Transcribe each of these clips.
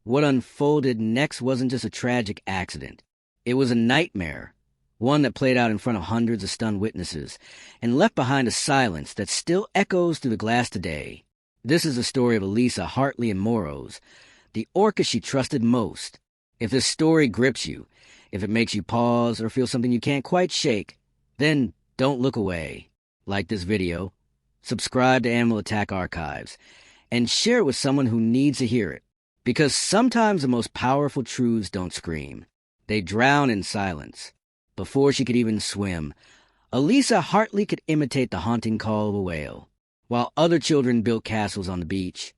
What unfolded next wasn't just a tragic accident. It was a nightmare, one that played out in front of hundreds of stunned witnesses, and left behind a silence that still echoes through the glass today. This is the story of Elisa Hartley and Moros, the orca she trusted most. If this story grips you, if it makes you pause or feel something you can't quite shake, then don't look away. Like this video, subscribe to Animal Attack Archives, and share it with someone who needs to hear it. Because sometimes the most powerful truths don't scream. They drown in silence. Before she could even swim, Elisa Hartley could imitate the haunting call of a whale. While other children built castles on the beach,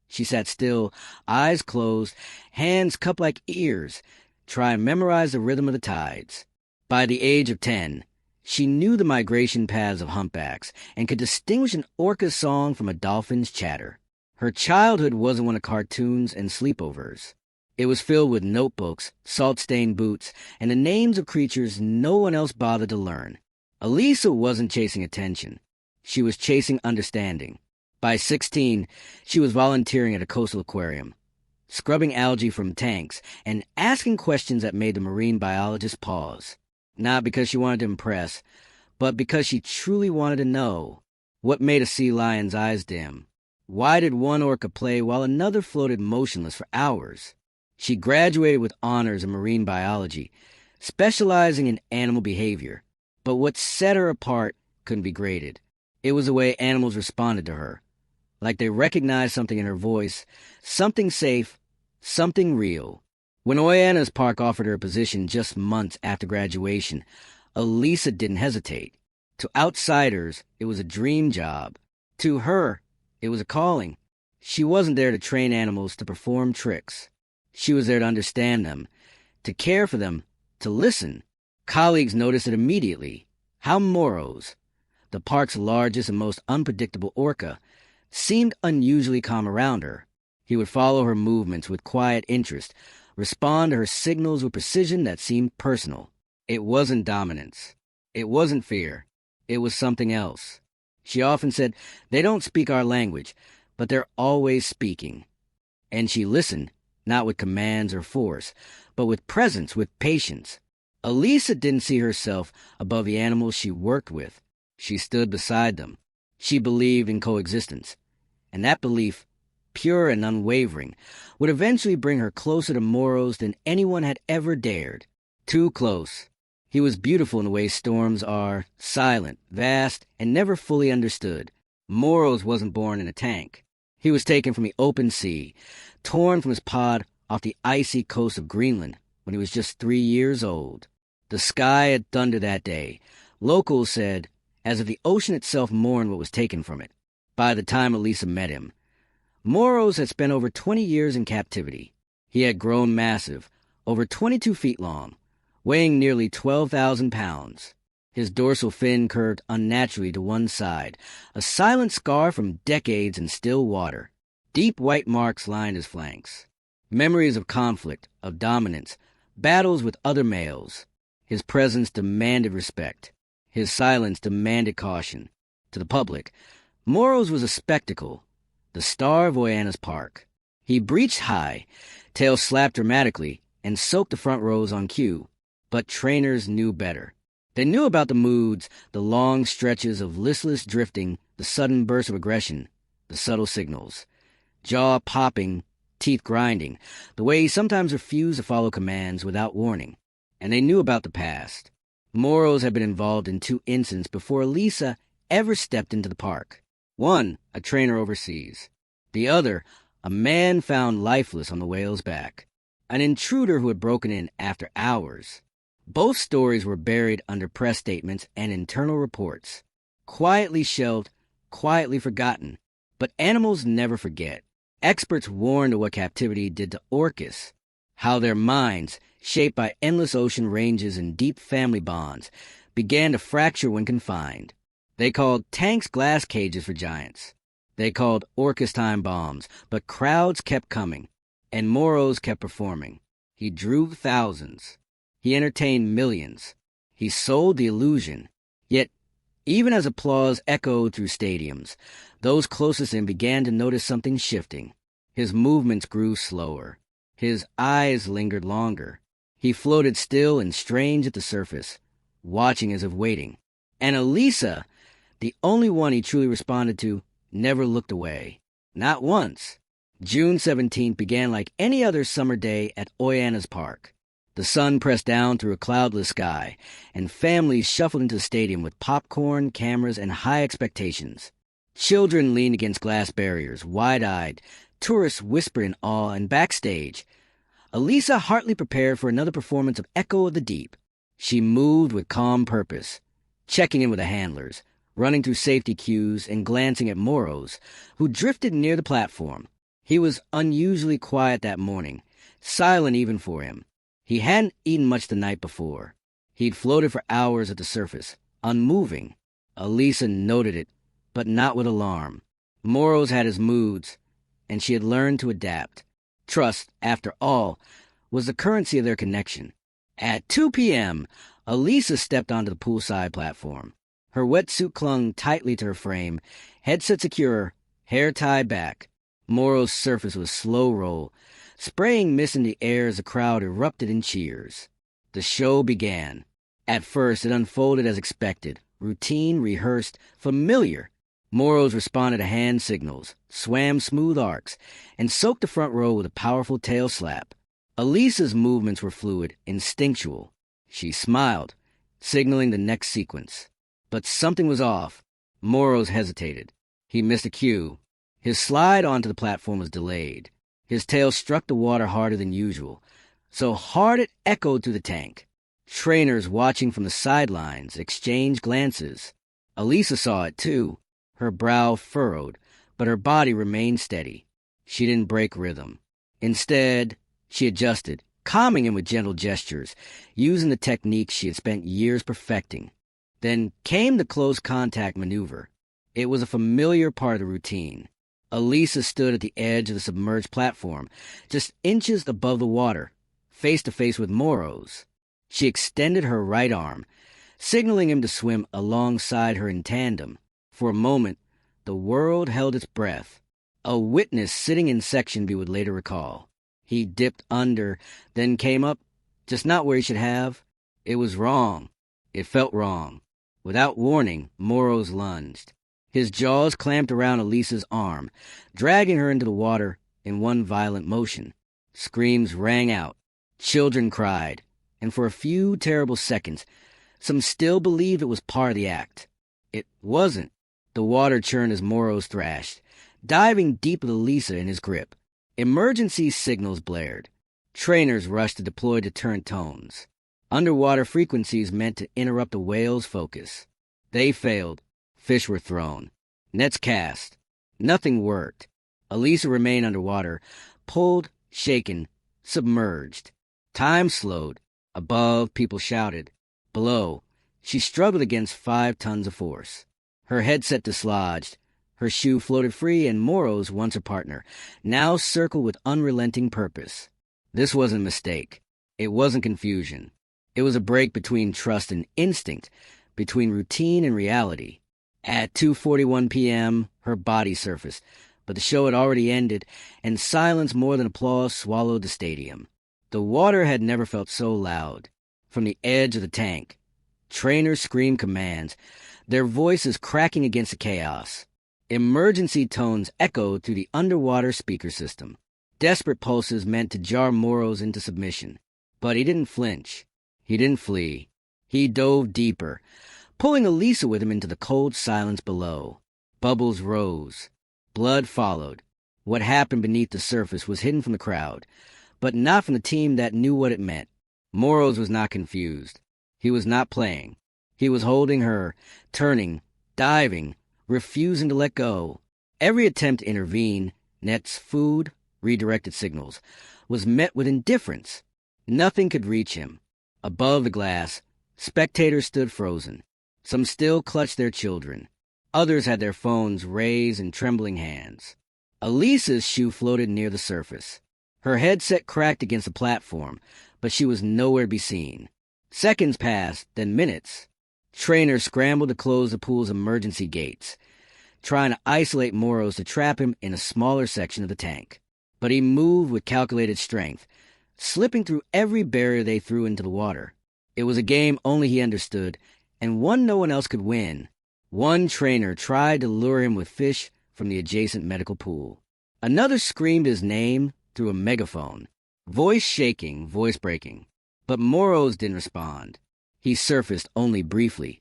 she sat still, eyes closed, hands cupped like ears, trying to memorize the rhythm of the tides. By the age of 10, she knew the migration paths of humpbacks and could distinguish an orca's song from a dolphin's chatter. Her childhood wasn't one of cartoons and sleepovers. It was filled with notebooks, salt-stained boots, and the names of creatures no one else bothered to learn. Elisa wasn't chasing attention. She was chasing understanding. By 16, she was volunteering at a coastal aquarium, scrubbing algae from tanks and asking questions that made the marine biologist pause. Not because she wanted to impress, but because she truly wanted to know. What made a sea lion's eyes dim? Why did one orca play while another floated motionless for hours? She graduated with honors in marine biology, specializing in animal behavior. But what set her apart couldn't be graded. It was the way animals responded to her. Like they recognized something in her voice, something safe, something real. When Oyanna's Park offered her a position just months after graduation, Elisa didn't hesitate. To outsiders, it was a dream job. To her, it was a calling. She wasn't there to train animals to perform tricks. She was there to understand them, to care for them, to listen. Colleagues noticed it immediately. How Moros, the park's largest and most unpredictable orca, seemed unusually calm around her. He would follow her movements with quiet interest, respond to her signals with precision that seemed personal. It wasn't dominance. It wasn't fear. It was something else. She often said, "They don't speak our language, but they're always speaking." And she listened, not with commands or force, but with presence, with patience. Elisa didn't see herself above the animals she worked with. She stood beside them. She believed in coexistence. And that belief, pure and unwavering, would eventually bring her closer to Moros than anyone had ever dared. Too close. He was beautiful in the way storms are, silent, vast, and never fully understood. Moros wasn't born in a tank. He was taken from the open sea, torn from his pod off the icy coast of Greenland when he was just 3 years old. The sky had thundered that day, locals said, as if the ocean itself mourned what was taken from it. By the time Elisa met him, Moros had spent over 20 years in captivity. He had grown massive, over 22 feet long, weighing nearly 12,000 pounds. His dorsal fin curved unnaturally to one side, a silent scar from decades in still water. Deep white marks lined his flanks. Memories of conflict, of dominance, battles with other males. His presence demanded respect. His silence demanded caution. To the public, Moros was a spectacle, the star of Oyanna's Park. He breached high, tail slapped dramatically, and soaked the front rows on cue. But trainers knew better. They knew about the moods, the long stretches of listless drifting, the sudden bursts of aggression, the subtle signals. Jaw popping, teeth grinding, the way he sometimes refused to follow commands without warning. And they knew about the past. Moros had been involved in 2 incidents before Elisa ever stepped into the park. One, a trainer overseas. The other, a man found lifeless on the whale's back. An intruder who had broken in after hours. Both stories were buried under press statements and internal reports. Quietly shelved, quietly forgotten. But animals never forget. Experts warned of what captivity did to orcas. How their minds, shaped by endless ocean ranges and deep family bonds, began to fracture when confined. They called tanks glass cages for giants. They called orcas time bombs, but crowds kept coming, and Moros kept performing. He drew thousands. He entertained millions. He sold the illusion. Yet, even as applause echoed through stadiums, those closest to him began to notice something shifting. His movements grew slower. His eyes lingered longer. He floated still and strange at the surface, watching as if waiting. And Elisa, the only one he truly responded to, never looked away. Not once. June 17th began like any other summer day at Oyanna's Park. The sun pressed down through a cloudless sky, and families shuffled into the stadium with popcorn, cameras, and high expectations. Children leaned against glass barriers, wide-eyed. Tourists whispered in awe, and backstage, Elisa Hartley prepared for another performance of Echo of the Deep. She moved with calm purpose, checking in with the handlers, running through safety cues, and glancing at Moros, who drifted near the platform. He was unusually quiet that morning, silent even for him. He hadn't eaten much the night before. He'd floated for hours at the surface, unmoving. Elisa noted it, but not with alarm. Moros had his moods, and she had learned to adapt. Trust, after all, was the currency of their connection. At 2 p.m., Elisa stepped onto the poolside platform. Her wetsuit clung tightly to her frame, headset secure, hair tied back. Moro's surface was slow roll, spraying mist in the air as the crowd erupted in cheers. The show began. At first, it unfolded as expected, routine, rehearsed, familiar. Moros responded to hand signals, swam smooth arcs, and soaked the front row with a powerful tail slap. Elisa's movements were fluid, instinctual. She smiled, signaling the next sequence. But something was off. Moros hesitated. He missed a cue. His slide onto the platform was delayed. His tail struck the water harder than usual, so hard it echoed through the tank. Trainers watching from the sidelines exchanged glances. Elisa saw it too. Her brow furrowed, but her body remained steady. She didn't break rhythm. Instead, she adjusted, calming him with gentle gestures, using the techniques she had spent years perfecting. Then came the close contact maneuver. It was a familiar part of the routine. Elisa stood at the edge of the submerged platform, just inches above the water, face to face with Moros. She extended her right arm, signaling him to swim alongside her in tandem. For a moment, the world held its breath. A witness sitting in Section B would later recall. He dipped under, then came up, just not where he should have. It was wrong. It felt wrong. Without warning, Moros lunged. His jaws clamped around Elisa's arm, dragging her into the water in one violent motion. Screams rang out. Children cried. And for a few terrible seconds, some still believed it was part of the act. It wasn't. The water churned as Moros thrashed, diving deep with Elisa in his grip. Emergency signals blared. Trainers rushed to deploy deterrent tones. Underwater frequencies meant to interrupt the whale's focus. They failed. Fish were thrown. Nets cast. Nothing worked. Elisa remained underwater, pulled, shaken, submerged. Time slowed. Above, people shouted. Below, she struggled against 5 tons of force. Her headset dislodged. Her shoe floated free, and Moros, once her partner, now circled with unrelenting purpose. This wasn't a mistake. It wasn't confusion. It was a break between trust and instinct, between routine and reality. At 2:41 p.m., her body surfaced, but the show had already ended, and silence more than applause swallowed the stadium. The water had never felt so loud. From the edge of the tank, trainers screamed commands, their voices cracking against the chaos. Emergency tones echoed through the underwater speaker system. Desperate pulses meant to jar Moros into submission. But he didn't flinch. He didn't flee. He dove deeper, pulling Elisa with him into the cold silence below. Bubbles rose. Blood followed. What happened beneath the surface was hidden from the crowd, but not from the team that knew what it meant. Moros was not confused. He was not playing. He was holding her, turning, diving, refusing to let go. Every attempt to intervene, nets, food, redirected signals, was met with indifference. Nothing could reach him. Above the glass, spectators stood frozen. Some still clutched their children. Others had their phones raised in trembling hands. Elisa's shoe floated near the surface. Her headset cracked against the platform, but she was nowhere to be seen. Seconds passed, then minutes. Trainers scrambled to close the pool's emergency gates, trying to isolate Moros to trap him in a smaller section of the tank. but he moved with calculated strength, slipping through every barrier they threw into the water. It was a game only he understood, and one no one else could win. One trainer tried to lure him with fish from the adjacent medical pool. Another screamed his name through a megaphone, voice shaking, voice breaking. But Moros didn't respond. He surfaced only briefly,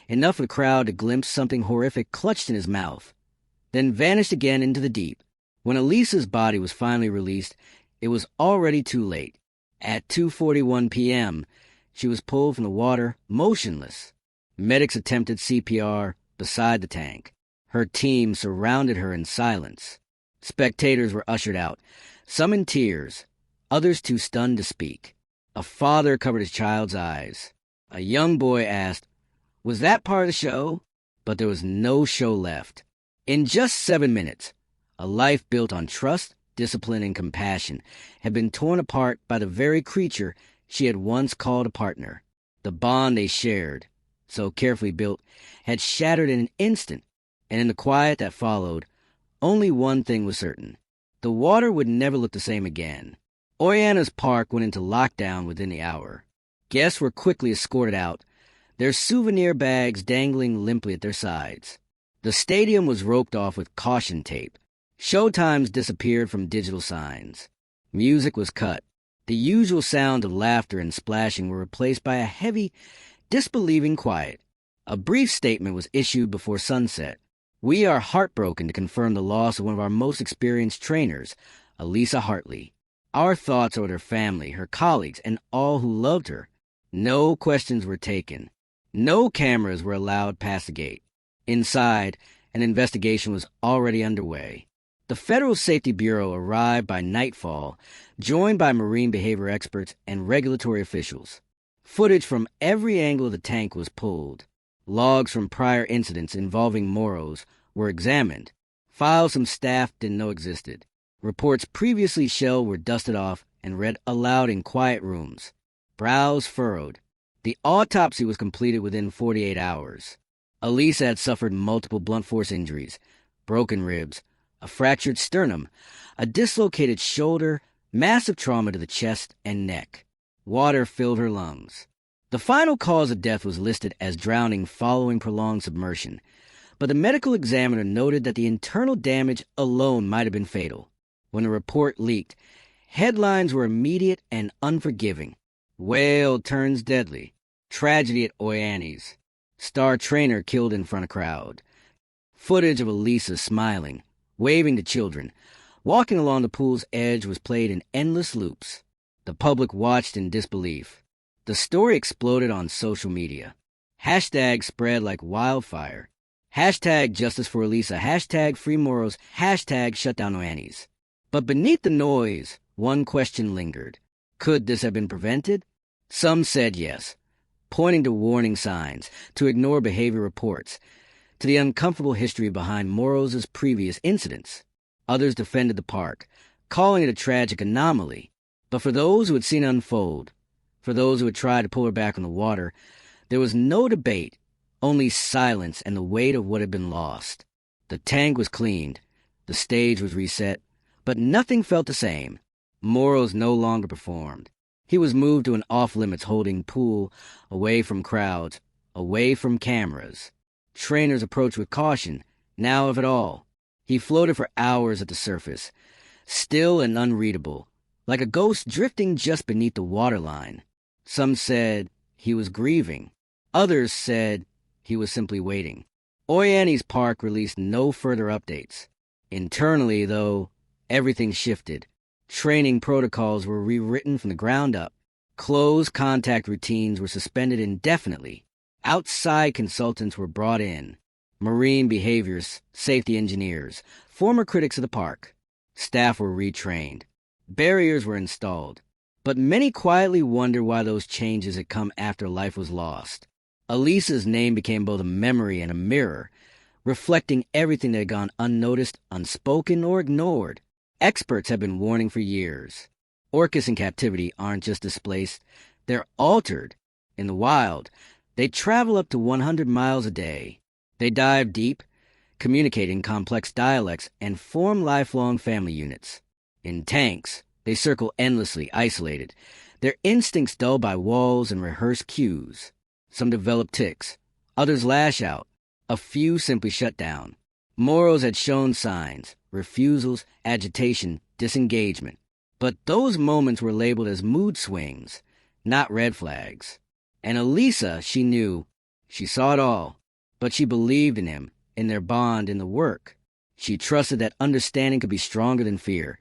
enough for the crowd to glimpse something horrific clutched in his mouth, then vanished again into the deep. When Elisa's body was finally released, it was already too late. At 2:41 p.m., she was pulled from the water, motionless. Medics attempted CPR beside the tank. Her team surrounded her in silence. Spectators were ushered out, some in tears, others too stunned to speak. A father covered his child's eyes. A young boy asked, "Was that part of the show?" But there was no show left. In just 7 minutes, a life built on trust, discipline, and compassion had been torn apart by the very creature she had once called a partner. The bond they shared, so carefully built, had shattered in an instant, and in the quiet that followed, only one thing was certain. The water would never look the same again. Oreana's park went into lockdown within the hour. Guests were quickly escorted out, their souvenir bags dangling limply at their sides. The stadium was roped off with caution tape. Showtimes disappeared from digital signs. Music was cut. The usual sound of laughter and splashing were replaced by a heavy, disbelieving quiet. A brief statement was issued before sunset. "We are heartbroken to confirm the loss of one of our most experienced trainers, Elisa Hartley. Our thoughts are with her family, her colleagues, and all who loved her." No questions were taken. No cameras were allowed past the gate. Inside, an investigation was already underway. The Federal Safety Bureau arrived by nightfall, joined by marine behavior experts and regulatory officials. Footage from every angle of the tank was pulled. Logs from prior incidents involving Moros were examined. Files some staff didn't know existed. Reports previously shelved were dusted off and read aloud in quiet rooms. Brows furrowed. The autopsy was completed within 48 hours. Elisa had suffered multiple blunt force injuries, broken ribs, a fractured sternum, a dislocated shoulder, massive trauma to the chest and neck. Water filled her lungs. The final cause of death was listed as drowning following prolonged submersion, but the medical examiner noted that the internal damage alone might have been fatal. When the report leaked, headlines were immediate and unforgiving. Whale turns deadly. Tragedy at Oreana's. Star trainer killed in front of crowd. Footage of Elisa smiling, waving to children, walking along the pool's edge was played in endless loops. The public watched in disbelief. The story exploded on social media. Hashtags spread like wildfire. Hashtag Justice for Elisa, hashtag Free Moros, hashtag Shut Down Oreana's. But beneath the noise, one question lingered. Could this have been prevented? Some said yes, pointing to warning signs, to ignore behavior reports, to the uncomfortable history behind Moros' previous incidents. Others defended the park, calling it a tragic anomaly. But for those who had seen it unfold, for those who had tried to pull her back on the water, there was no debate, only silence and the weight of what had been lost. The tank was cleaned, the stage was reset, but nothing felt the same. Moros no longer performed. He was moved to an off-limits holding pool, away from crowds, away from cameras. Trainers approached with caution, now if at all. He floated for hours at the surface, still and unreadable, like a ghost drifting just beneath the waterline. Some said he was grieving. Others said he was simply waiting. Oreana's park released no further updates. Internally, though, everything shifted. Training protocols were rewritten from the ground up. Close contact routines were suspended indefinitely. Outside consultants were brought in. Marine behaviorists, safety engineers, former critics of the park. Staff were retrained. Barriers were installed. But many quietly wondered why those changes had come after life was lost. Elisa's name became both a memory and a mirror, reflecting everything that had gone unnoticed, unspoken, or ignored. Experts have been warning for years. Orcas in captivity aren't just displaced, they're altered. In the wild, they travel up to 100 miles a day. They dive deep, communicate in complex dialects, and form lifelong family units. In tanks, they circle endlessly, isolated, their instincts dulled by walls and rehearsed cues. Some develop tics, others lash out, a few simply shut down. Moros had shown signs, refusals, agitation, disengagement. But those moments were labeled as mood swings, not red flags. And Elisa, she knew, she saw it all, but she believed in him, in their bond, in the work. She trusted that understanding could be stronger than fear,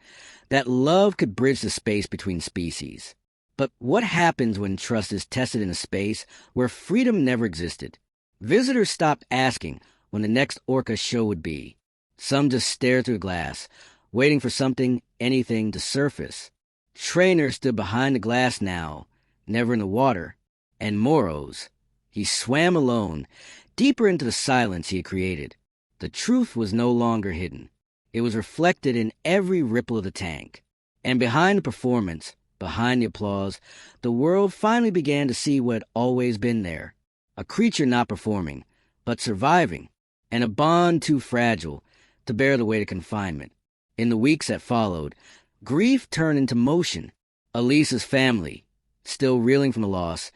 that love could bridge the space between species. But what happens when trust is tested in a space where freedom never existed? Visitors stopped asking when the next Orca show would be. Some just stared through glass, waiting for something, anything, to surface. Trainers stood behind the glass now, never in the water. And Moros, he swam alone, deeper into the silence he had created. The truth was no longer hidden. It was reflected in every ripple of the tank. And behind the performance, behind the applause, the world finally began to see what had always been there. A creature not performing, but surviving, and a bond too fragile to bear the weight of confinement. In the weeks that followed, grief turned into motion. Elisa's family, still reeling from the loss,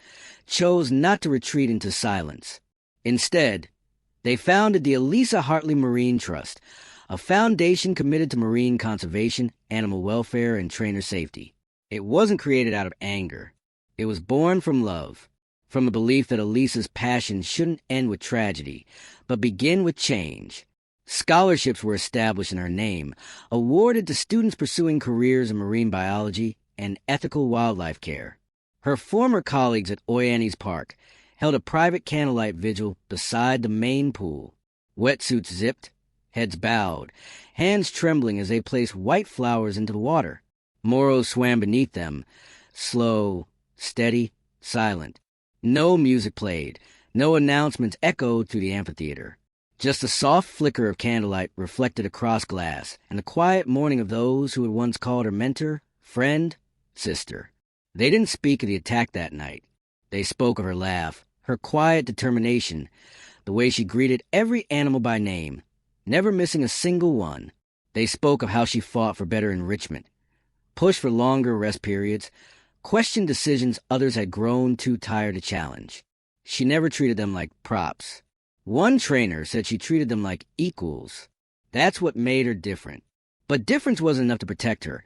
chose not to retreat into silence. Instead, they founded the Elisa Hartley Marine Trust, a foundation committed to marine conservation, animal welfare, and trainer safety. It wasn't created out of anger. It was born from love, from the belief that Elisa's passion shouldn't end with tragedy, but begin with change. Scholarships were established in her name, awarded to students pursuing careers in marine biology and ethical wildlife care. Her former colleagues at Oyanni's Park held a private candlelight vigil beside the main pool. Wetsuits zipped, heads bowed, hands trembling as they placed white flowers into the water. Moros swam beneath them, slow, steady, silent. No music played, no announcements echoed through the amphitheater. Just a soft flicker of candlelight reflected across glass, and the quiet mourning of those who had once called her mentor, friend, sister. They didn't speak of the attack that night. They spoke of her laugh, her quiet determination, the way she greeted every animal by name, never missing a single one. They spoke of how she fought for better enrichment, pushed for longer rest periods, questioned decisions others had grown too tired to challenge. She never treated them like props. One trainer said she treated them like equals. That's what made her different. But difference wasn't enough to protect her,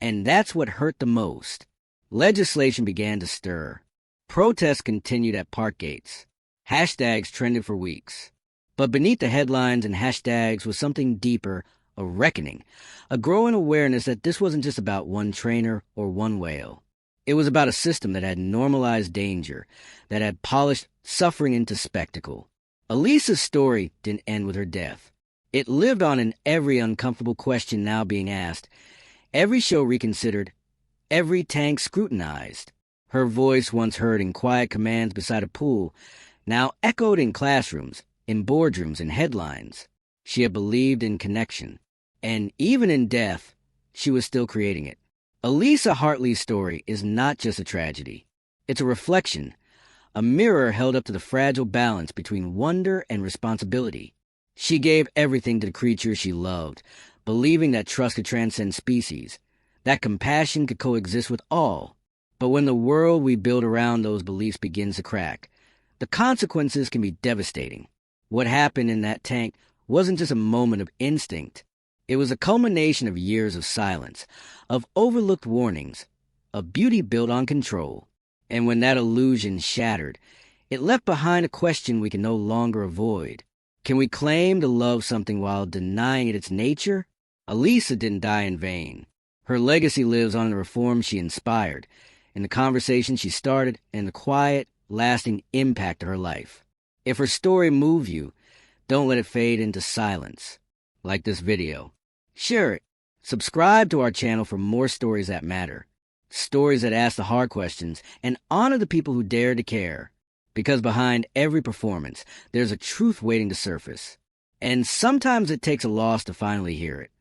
and that's what hurt the most. Legislation began to stir. Protests continued at park gates. Hashtags trended for weeks. But beneath the headlines and hashtags was something deeper, a reckoning, a growing awareness that this wasn't just about one trainer or one whale. It was about a system that had normalized danger, that had polished suffering into spectacle. Elisa's story didn't end with her death. It lived on in every uncomfortable question now being asked, every show reconsidered, every tank scrutinized. Her voice, once heard in quiet commands beside a pool, now echoed in classrooms, in boardrooms, and headlines. She had believed in connection, and even in death, she was still creating it. Elisa Hartley's story is not just a tragedy. It's a reflection, a mirror held up to the fragile balance between wonder and responsibility. She gave everything to the creatures she loved, believing that trust could transcend species, that compassion could coexist with all. But when the world we build around those beliefs begins to crack, the consequences can be devastating. What happened in that tank wasn't just a moment of instinct. It was a culmination of years of silence, of overlooked warnings, of beauty built on control. And when that illusion shattered, it left behind a question we can no longer avoid. Can we claim to love something while denying it its nature? Elisa didn't die in vain. Her legacy lives on in the reforms she inspired, in the conversation she started, and the quiet, lasting impact of her life. If her story moved you, don't let it fade into silence. Like this video. Share it. Subscribe to our channel for more stories that matter. Stories that ask the hard questions and honor the people who dare to care. Because behind every performance, there's a truth waiting to surface. And sometimes it takes a loss to finally hear it.